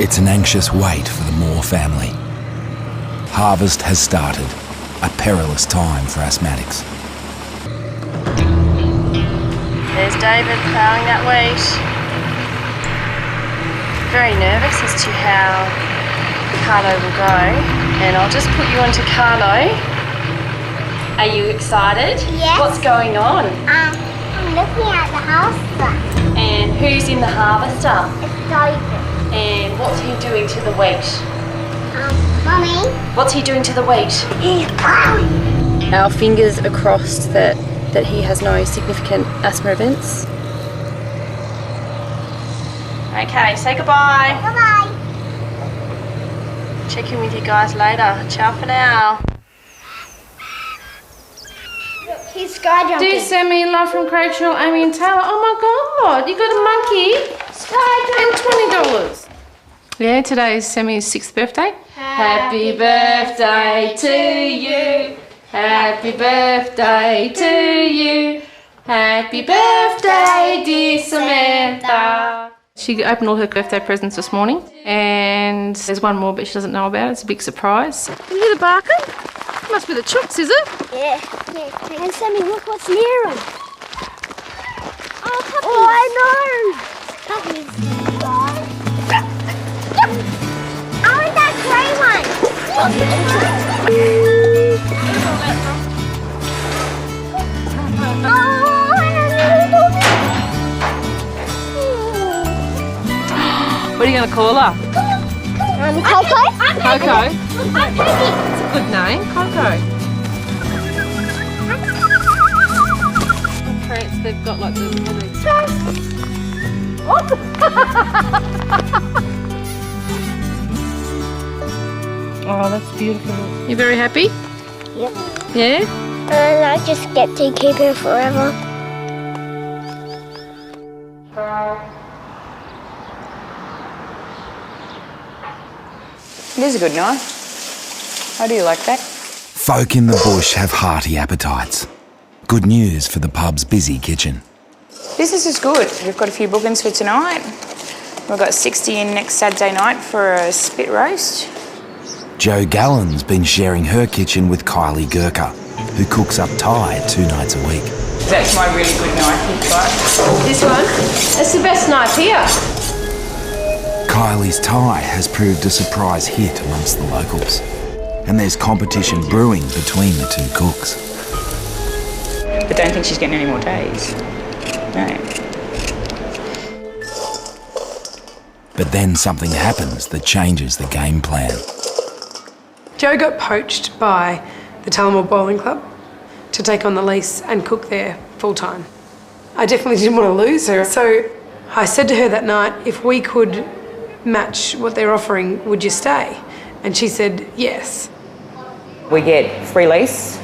It's an anxious wait for the Moore family. Harvest has started, a perilous time for asthmatics. There's David ploughing that wheat. Very nervous as to how the Carlo will go, and I'll just put you onto Carlo. Are you excited? Yes. What's going on? I'm looking at the harvester. And who's in the harvester? It's David. And what's he doing to the wheat? Mummy. What's he doing to the wheat? He's plowing. Our fingers are crossed that he has no significant asthma events. Okay, say goodbye. Bye-bye. Check in with you guys later. Ciao for now. He's skyjumping. Dear Sammy, love from Craig Shaw, Amy and Taylor. Oh my God, you got a monkey Skyjumping. and $20. Yeah, today is Sammy's 6th birthday. Happy birthday to you. Happy birthday to you. Happy birthday, dear Samantha. She opened all her birthday presents this morning, and there's one more, but she doesn't know about it. It's a big surprise. Can you hear the barking? Must be the chooks, is it? Yeah. And Sammy, look what's near him. Oh, puppies. Oh, I know. Puppies. I want that grey one. What are you going to call her? Coco? Coco. It's a good name, Coco. France, they've got like the... Oh, that's beautiful. You very happy? Yep. Yeah? And I just get to keep her forever. It is a good night. How do you like that? Folk in the bush have hearty appetites. Good news for the pub's busy kitchen. Business is good. We've got a few bookings for tonight. We've got 60 in next Saturday night for a spit roast. Jo Gallen's been sharing her kitchen with Kylie Gurkha, who cooks up Thai 2 nights a week. That's my really good night you've got. This one? It's the best night here. Kylie's Thai has proved a surprise hit amongst the locals, and there's competition brewing between the two cooks. But don't think she's getting any more days. No. But then something happens that changes the game plan. Jo got poached by the Tullamore Bowling Club to take on the lease and cook there full-time. I definitely didn't want to lose her, so I said to her that night, if we could match what they're offering, would you stay? And she said yes. We get free lease,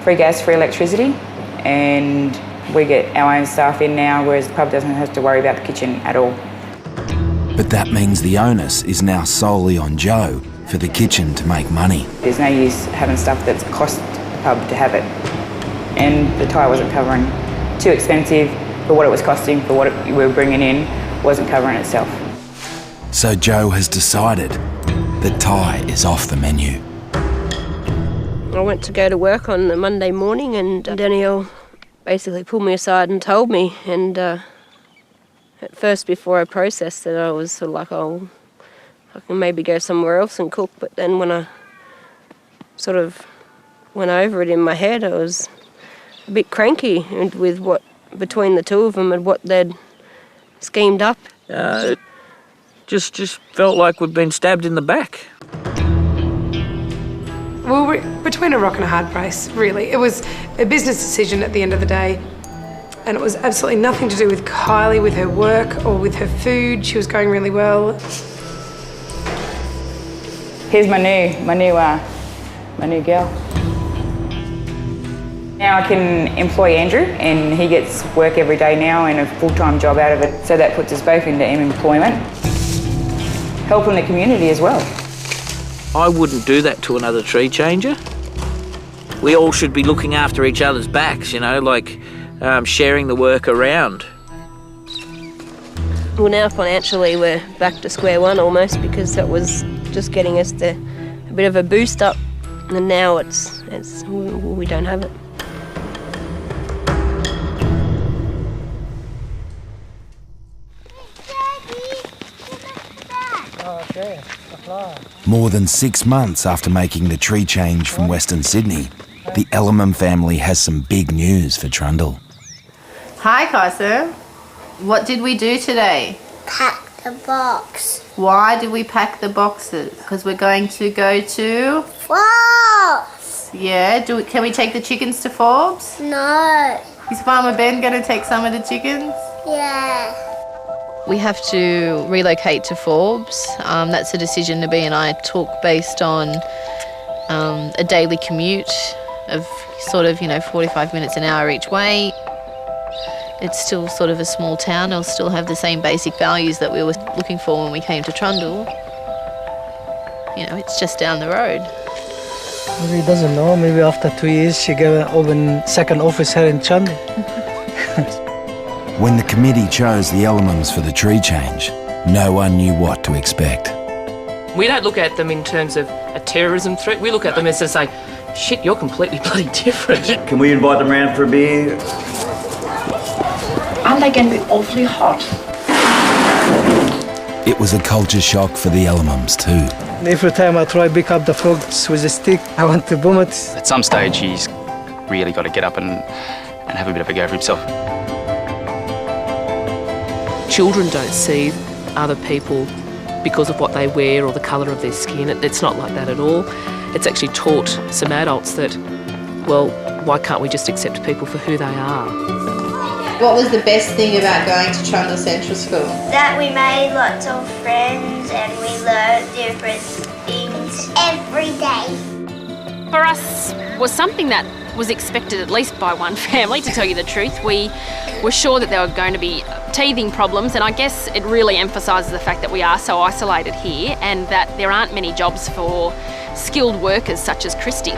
free gas, free electricity, and we get our own staff in now, whereas the pub doesn't have to worry about the kitchen at all. But that means the onus is now solely on Jo for the kitchen to make money. There's no use having stuff that's cost the pub to have it. And the Thai wasn't covering. Too expensive for what it was costing, for what we were bringing in, wasn't covering itself. So Jo has decided that Thai is off the menu. I went to go to work on a Monday morning, and Danielle basically pulled me aside and told me, and at first before I processed it I was sort of like, oh, I can maybe go somewhere else and cook, but then when I sort of went over it in my head, I was a bit cranky with what, between the two of them and what they'd schemed up. Just felt like we'd been stabbed in the back. Well, we're between a rock and a hard place, really. It was a business decision at the end of the day, and it was absolutely nothing to do with Kylie, with her work or with her food. She was going really well. Here's my new girl. Now I can employ Andrew, and he gets work every day now and a full-time job out of it. So that puts us both into employment, helping the community as well. I wouldn't do that to another tree changer. We all should be looking after each other's backs, you know, like sharing the work around. Well, now financially we're back to square one almost, because that was just getting us a bit of a boost up, and now we don't have it. More than 6 months after making the tree change from Western Sydney, the Ellimam family has some big news for Trundle. Hi, Kaiser. What did we do today? Pack the box. Why did we pack the boxes? Because we're going to go to... Forbes. Yeah, can we take the chickens to Forbes? No. Is Farmer Ben going to take some of the chickens? Yeah. We have to relocate to Forbes. That's a decision Nabi and I took based on a daily commute of sort of, 45 minutes an hour each way. It's still sort of a small town. It'll still have the same basic values that we were looking for when we came to Trundle. It's just down the road. Maybe he doesn't know. Maybe after 2 years she gonna open second office here in Trundle. When the committee chose the Ellimams for the tree change, no one knew what to expect. We don't look at them in terms of a terrorism threat. We look at them as to say, shit, you're completely bloody different. Can we invite them round for a beer? Aren't they going to be awfully hot? It was a culture shock for the Ellimams too. Every time I try to pick up the frogs with a stick, I want to boom it. At some stage, he's really got to get up and have a bit of a go for himself. Children don't see other people because of what they wear or the colour of their skin. It's not like that at all. It's actually taught some adults that, well, why can't we just accept people for who they are? What was the best thing about going to Trundle Central School? That we made lots of friends and we learned different things every day. For us, was something that was expected at least by one family, to tell you the truth. We were sure that there were going to be teething problems, and I guess it really emphasises the fact that we are so isolated here and that there aren't many jobs for skilled workers such as Christy.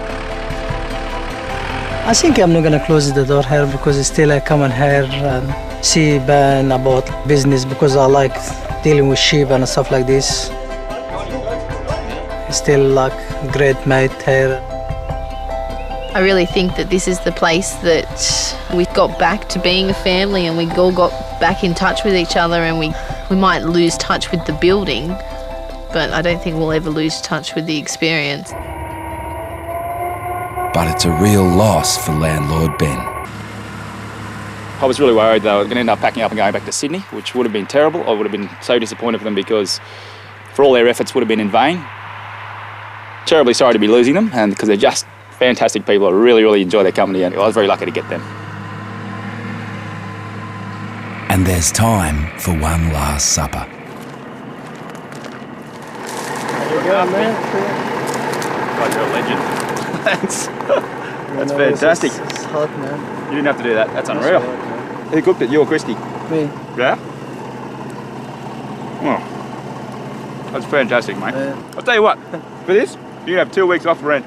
I think I'm not going to close the door here because still I come in here and see Ben about business because I like dealing with sheep and stuff like this. Still like great mate here. I really think that this is the place that we got back to being a family and we all got back in touch with each other, and we might lose touch with the building, but I don't think we'll ever lose touch with the experience. But it's a real loss for landlord Ben. I was really worried they were going to end up packing up and going back to Sydney, which would have been terrible. I would have been so disappointed for them because for all their efforts would have been in vain. Terribly sorry to be losing them, and because they're just fantastic people. I really, really enjoy their company, and I was very lucky to get them. And there's time for one last supper. There you go, man. God, you're a legend. Thanks. That's fantastic. It's hot, man. You didn't have to do that. That's unreal. Who cooked it? You or Christy? Me. Yeah? Oh. That's fantastic, mate. I'll tell you what, for this, you can have 2 weeks off rent.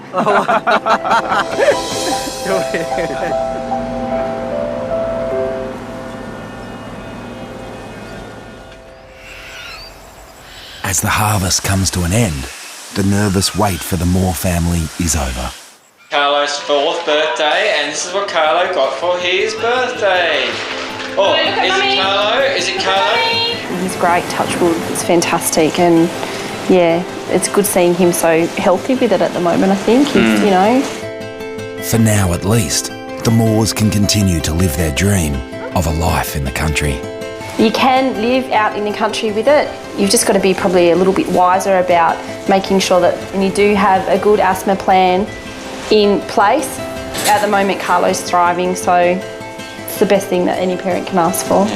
As the harvest comes to an end, the nervous wait for the Moore family is over. Carlo's 4th birthday, and this is what Carlo got for his birthday. Oh, is it Carlo? Is it Carlo? He's great, touch wood. It's fantastic, and yeah, it's good seeing him so healthy with it at the moment, I think. For now at least, the Moores can continue to live their dream of a life in the country. You can live out in the country with it. You've just got to be probably a little bit wiser about making sure that when you do have a good asthma plan in place. At the moment, Carlo's thriving, so it's the best thing that any parent can ask for.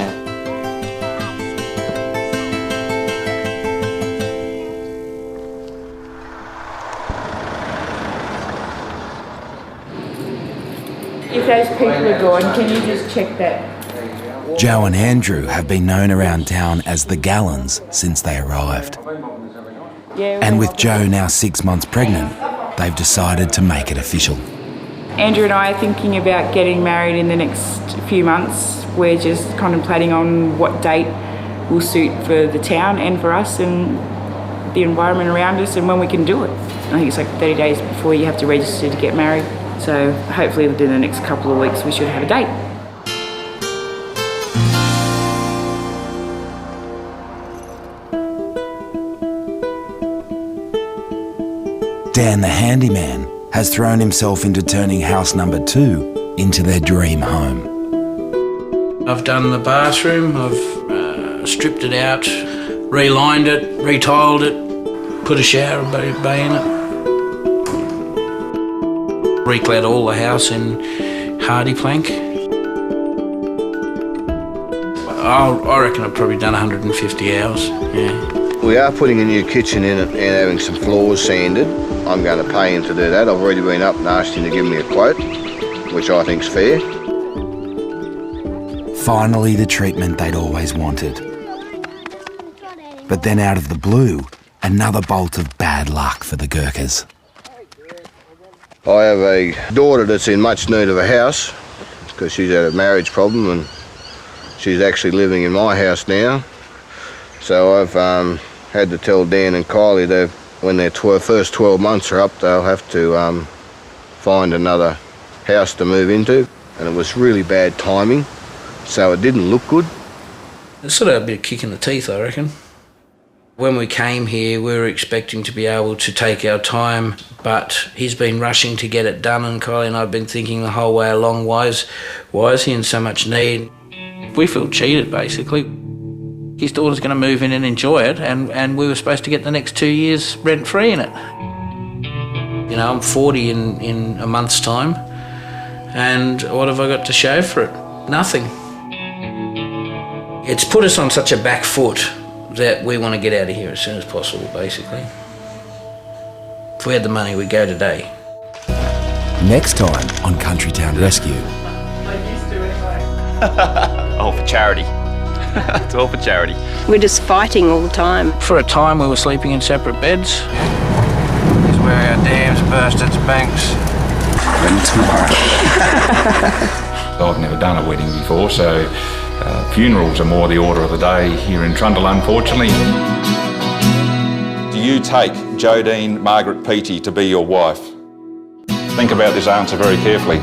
If those people are gone, can you just check that? Joe and Andrew have been known around town as the Gallons since they arrived. And with Joe now 6 months pregnant, they've decided to make it official. Andrew and I are thinking about getting married in the next few months. We're just contemplating on what date will suit for the town and for us and the environment around us and when we can do it. I think it's like 30 days before you have to register to get married. So hopefully within the next couple of weeks we should have a date. Dan the handyman has thrown himself into turning house number 2 into their dream home. I've done the bathroom, I've stripped it out, relined it, retiled it, put a shower bay in it. Reclad all the house in hardy plank. I reckon I've probably done 150 hours, yeah. We are putting a new kitchen in it and having some floors sanded. I'm going to pay him to do that. I've already been up and asked him to give me a quote, which I think's fair. Finally, the treatment they'd always wanted. But then out of the blue, another bolt of bad luck for the Gurkhas. I have a daughter that's in much need of a house because she's had a marriage problem and she's actually living in my house now. So I've had to tell Dan and Kylie that when their first 12 months are up, they'll have to find another house to move into. And it was really bad timing, so it didn't look good. It's sort of a bit of kick in the teeth, I reckon. When we came here, we were expecting to be able to take our time, but he's been rushing to get it done, and Kylie and I have been thinking the whole way along, why is he in so much need? We feel cheated, basically. His daughter's going to move in and enjoy it, and we were supposed to get the next 2 years rent-free in it. You know, I'm 40 in a month's time, and what have I got to show for it? Nothing. It's put us on such a back foot that we want to get out of here as soon as possible, basically. If we had the money, we'd go today. Next time on Country Town Rescue. Oh, for charity. It's all for charity. We're just fighting all the time. For a time, we were sleeping in separate beds. This is where our dams burst its banks. I've never done a wedding before, so funerals are more the order of the day here in Trundle, unfortunately. Do you take Jodine Margaret Peaty to be your wife? Think about this answer very carefully.